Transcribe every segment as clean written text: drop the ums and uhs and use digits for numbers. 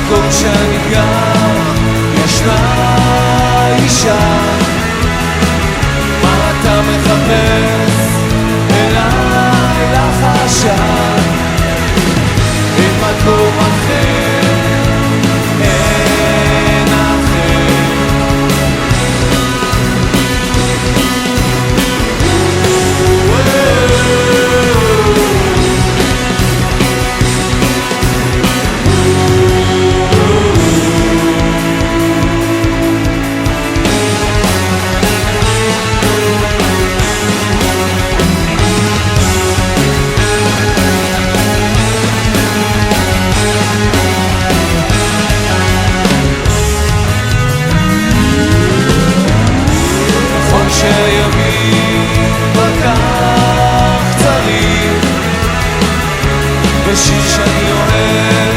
במקום שאני גר ישנה אישה. מה אתה מחפש אליי לחשן? אין מקום אחר, אין אחר. שהימים בכך קצרים, ושיר שאני אוהב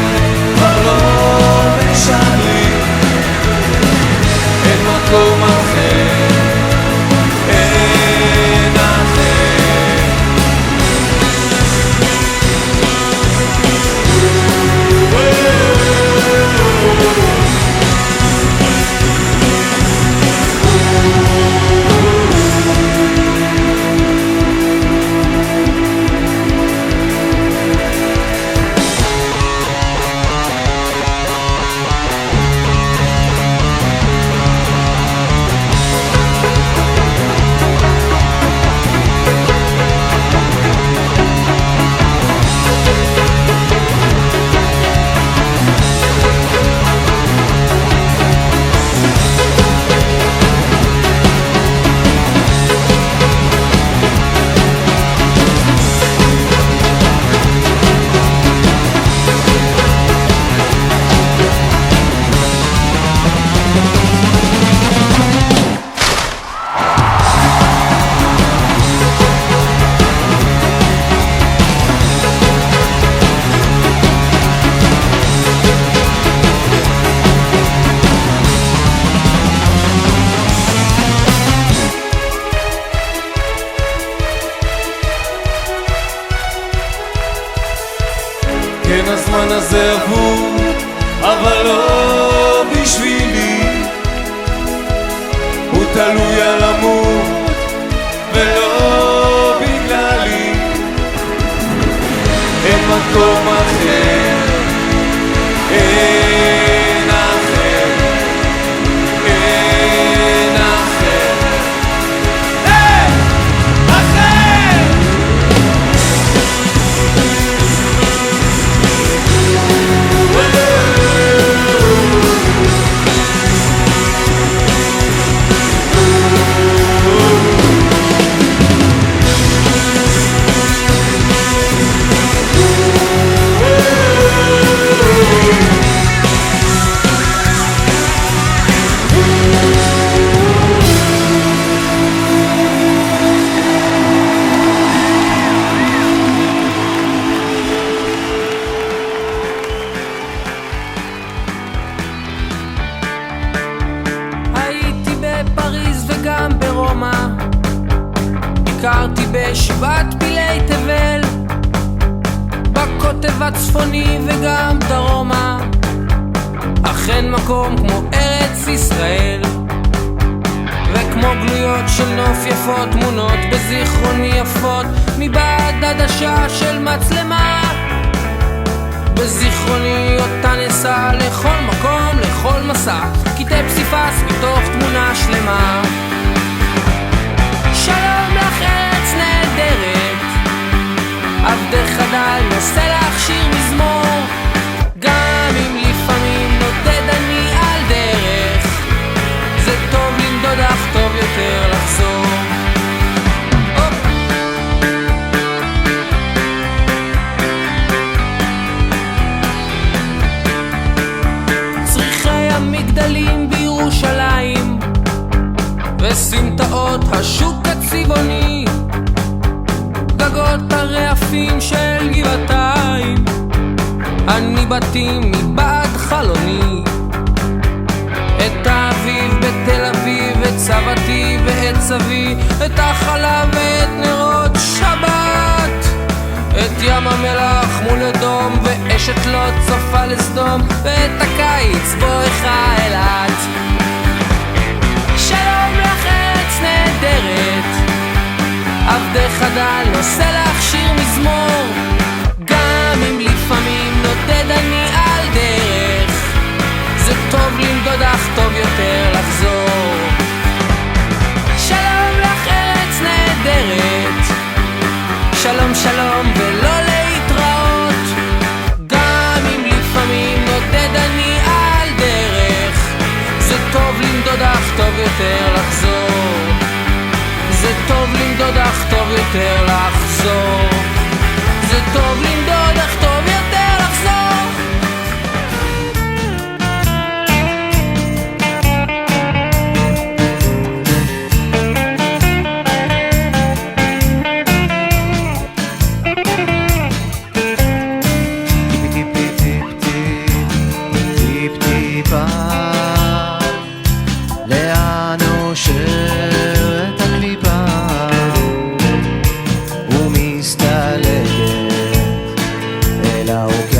כבר לא משרים. אין מקום אחר, אין אחר. כן, הזמן הזה עבור, אבל לא בשבילי. הוא תלוי על המות ולא בגללי. אין מקום אחר, אין אחר, אין אחר, אין אחר. ביקרתי בשבעת פילי תבל, בקוטב הצפוני וגם דרומה. אכן מקום כמו ארץ ישראל, וכמו גלויות של נוף יפות, תמונות בזיכרוני יפות מבעד עדשה של מצלמה. בזיכרוני אותה נסע לכל מקום, לכל מסע, קטעי פסיפס מתוך תמונה שלמה. שלום לך ארץ נהדרת, עבדך דל נושא לך שיר מזמור, גם אם לפעמים נודד אני על דרך, זה טוב לנדוד אך טוב יותר לחזור. צריכי המגדלים בירושלים וסמטאות השוק הצבעוני, גגות הרעפים של גבעתיים, אני בתים מבעד חלוני. את האביב בתל אביב, את סבתי ואת סבי, את החלב ואת נרות שבת, את ים המלח מול אדום ואש נחושת לא צופה לסדום, ואת הקיץ בואכה אילת. שלום לך ארץ נהדרת, עבדך דל נושא לך שיר מזמור, גם אם לפעמים נודד אני על דרך, זה טוב לנדוד אך טוב יותר לחזור. שלום לך ארץ נהדרת, שלום שלום ולא להתראות, גם אם לפעמים נודד אני על דרך, זה טוב לנדוד אך טוב יותר לחזור, זה טוב לנדוד אך טוב יותר לחזור, זה טוב לנדוד אך טוב יותר לחזור. טיפ טיפה